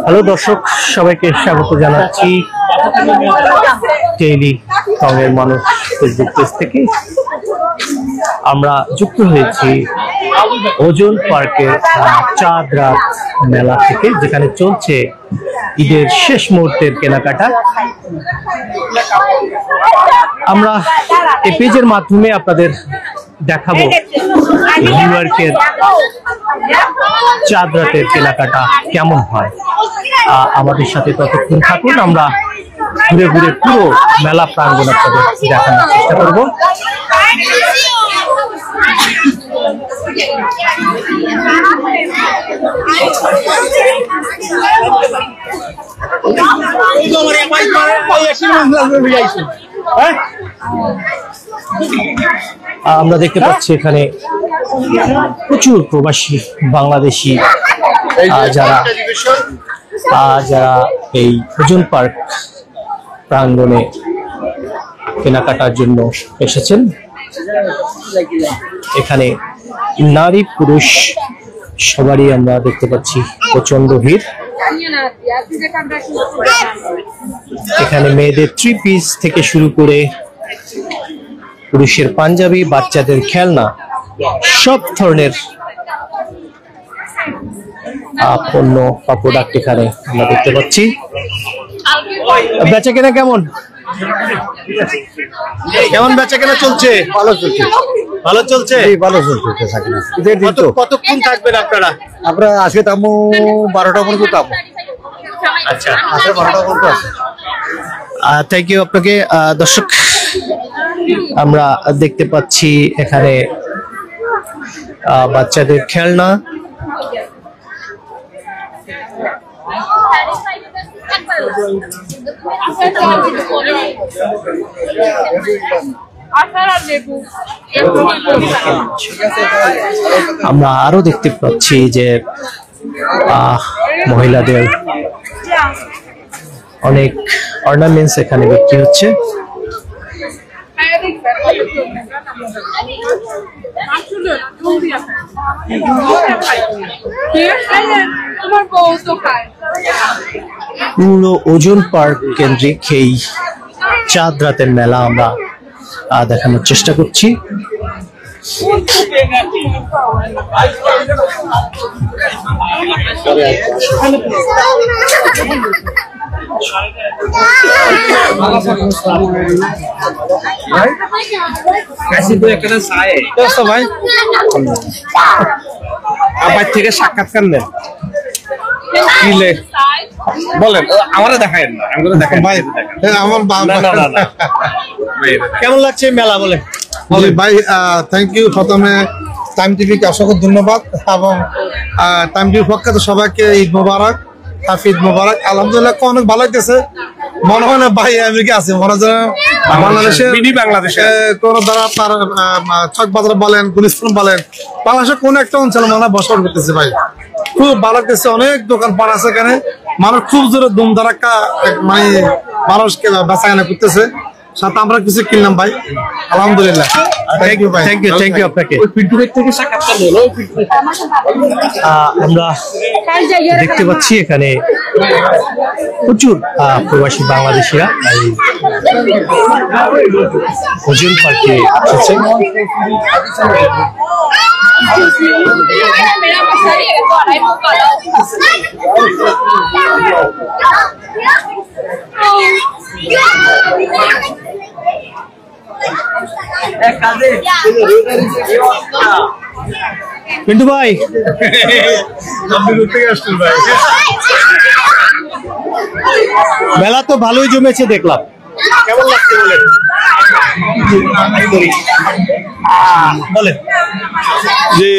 Hello দর্শক, সবাইকে স্বাগত জানাচ্ছি ডেইলি সঙ্গের মানুষ ফেসবুক পেজ থেকে। আমরা যুক্ত হয়েছি ওজন পার্কের চাঁদ রাত মেলা থেকে, যেখানে চলছে ঈদের শেষ মুহূর্তের কেনাকাটা। আমরা এই পেজের মাধ্যমে আপনাদের দেখাবো নিউ ইয়র্কের চাঁদ রাতের কেনাকাটা কেমন হয়। আমাদের সাথে ততক্ষণ থাকুন, আমরা ঘুরে ঘুরে পুরো মেলা প্রাঙ্গণ আপনাদের দেখানোর চেষ্টা করব। আমরা দেখতে পাচ্ছি এখানে প্রচুর প্রবাসী বাংলাদেশি যারা এই ওজন পার্ক প্রাঙ্গণে কেনাকাটার জন্য এসেছেন। এখানে নারী পুরুষ সবারই আমরা দেখতে পাচ্ছি প্রচন্ড ভিড়। এখানে মেয়েদের 3 পিস থেকে শুরু করে পুরুষের পাঞ্জাবি, বাচ্চাদের খেলনা, সব ধরনের পণ্য বা প্রোডাক্ট এখানে আমরা দেখতে পাচ্ছি। বেচা কেনা কেমন বেচা কেনা চলছে? ভালো চলছে। ভালো চলছে? ভালো চলছে। কতক্ষণ থাকবেন আপনারা? আমরা আজকে থামবো 12টা পর্যন্ত থামবো। আচ্ছা, 12টা পর্যন্ত আছে। থ্যাংক ইউ আপনাকে। দর্শক, আমরা দেখতে পাচ্ছি এখানে বাচ্চাদের খেলনা, আমরা আরো দেখতে পাচ্ছি যে মহিলাদের অনেক অর্নামেন্টস এখানে বিক্রি হচ্ছে। পুরো ওজন পার্ক কেন্দ্রিক এই চাঁদ রাতের মেলা আমরা দেখানোর চেষ্টা করছি। থেকে সাক্ষাৎকার নেন, বলেন। আমারা দেখায় না, ভাই আমার কেমন লাগছে মেলা বলে ভাই? Thank you. প্রথমে টাইম টিভিকে অসংখ্য ধন্যবাদ, এবং টাইম টিভির পক্ষে তো সবাইকে ঈদ মোবারক, হাফিজ মোবারক। আলহামদুলিল্লাহ অনেক ভালো লাগতেছে। মনে হয় না ভাই আমেরিকা আছে, মনে হয় বাংলাদেশের কোন দ্বারা আপনার চক বাজার বলেন, গুলিস্তান বলেন, বাংলাদেশের কোন একটা অঞ্চলে মনে হয় বসবাস করতেছে। ভাই খুব ভালো লাগতেছে। অনেক দোকান পাট আছে এখানে, মানুষ খুব জোরে দুম ধারাক্কা মানে মানুষকে বেচা কেনা করতেছে। সাথে আমরা কিছু কিনলাম ভাই, আলহামদুলিল্লাহ। থ্যাংক ইউ ভাই, থ্যাংক ইউ আপনাকে। আমরা দেখতে পাচ্ছি এখানে প্রচুর প্রবাসী বাংলাদেশিরা এই ওজন পার্কে এসেছে। পিন্টু ভাই, মেলা তো ভালোই জমেছে দেখলাম, কেমন লাগছে বলেন? যে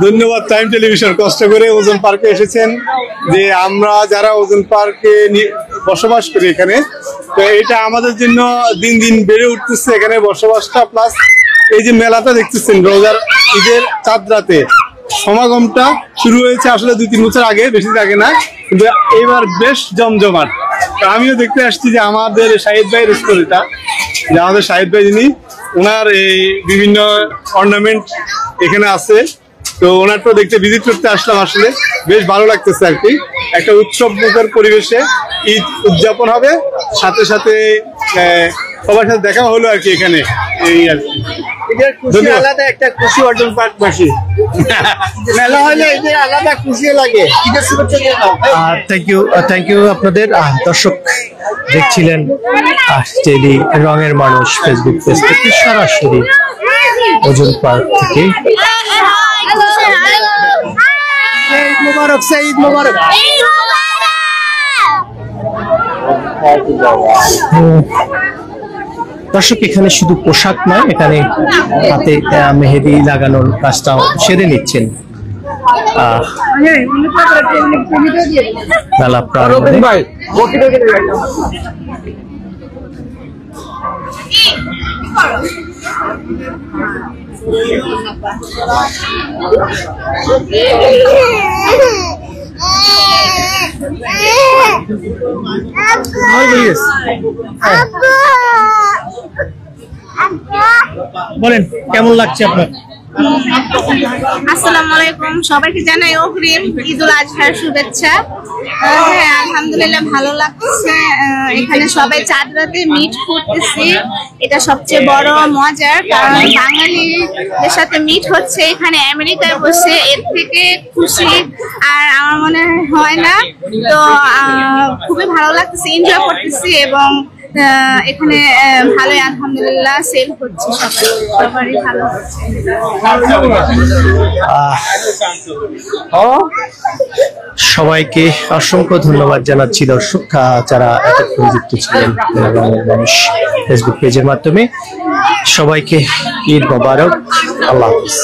ধন্যবাদ টাইম টেলিভিশন, কষ্ট করে ওজন পার্কে এসেছেন। যে আমরা যারা ওজন পার্কে বসবাস করি এখানে, তো এটা আমাদের জন্য দিন দিন বেড়ে উঠতেছে এখানে বসবাসটা। প্লাস এই যে মেলাটা দেখতেছেন, রোজার ঈদের চাঁদ রাতে সমাগমটা শুরু হয়েছে আসলে 2-3 বছর আগে, বেশি আগে না, কিন্তু এবার বেশ জমজমাট। আমিও দেখতে আসছি যে আমাদের শাহিদ ভাইয়ের স্টোরিটা, যে আমাদের শাহিদ ভাই যিনি, ওনার এই বিভিন্ন অর্নামেন্ট এখানে আছে। তো ওনার তো দেখতে ভিজিট করতে আসলাম, আসলে বেশ ভালো লাগতেছে আর কি। একটা উৎসব মুখর পরিবেশে ঈদ উদযাপন হবে, সাথে সাথে সবার সাথে দেখা হলো আর কি এখানে, এই আর কি। আলাদা একটা খুশি অর্জন পার্কবাসী মেলা হলে এদের আলাদা খুশি লাগে। থ্যাংক ইউ আপনাদের। দর্শক দেখছিলেন টেলি রঙের মানুষ ফেসবুক পেজ থেকে সরাসরি ওজন পার্ক থেকে। মুবারক, ঈদ মুবারক। দর্শক এখানে শুধু পোশাক নয়, এখানে হাতে মেহেদি লাগানোর কাজটাও সেরে নিচ্ছেন মেলা প্রাঙ্গণে। বলেন কেমন লাগছে আপনার? আসসালামু আলাইকুম, সবাইকে জানাই অগ্রিম ঈদুল আজহার শুভেচ্ছা। হ্যাঁ, আলহামদুলিল্লাহ ভালো লাগছে। এখানে সবাই চাঁদ রাতে মিট করতেছি, এটা সবচেয়ে বড় মজার, কারণ বাঙালিদের সাথে মিট হচ্ছে এখানে আমেরিকায় বসে, এর থেকে খুশি আর আমার মনে হয় না। তো খুবই ভালো লাগতেছে, এনজয় করতেছি এবং এখানে ভালোই আলহামদুলিল্লাহ সেল হচ্ছে, সবারই ভালো হচ্ছে। সবাইকে অসংখ্য ধন্যবাদ জানাচ্ছি দর্শক যারা এতক্ষণ যুক্ত ছিলেন রঙের মানুষ ফেসবুক পেজের মাধ্যমে। সবাইকে ঈদ মোবারক, আল্লাহ হাফিজ।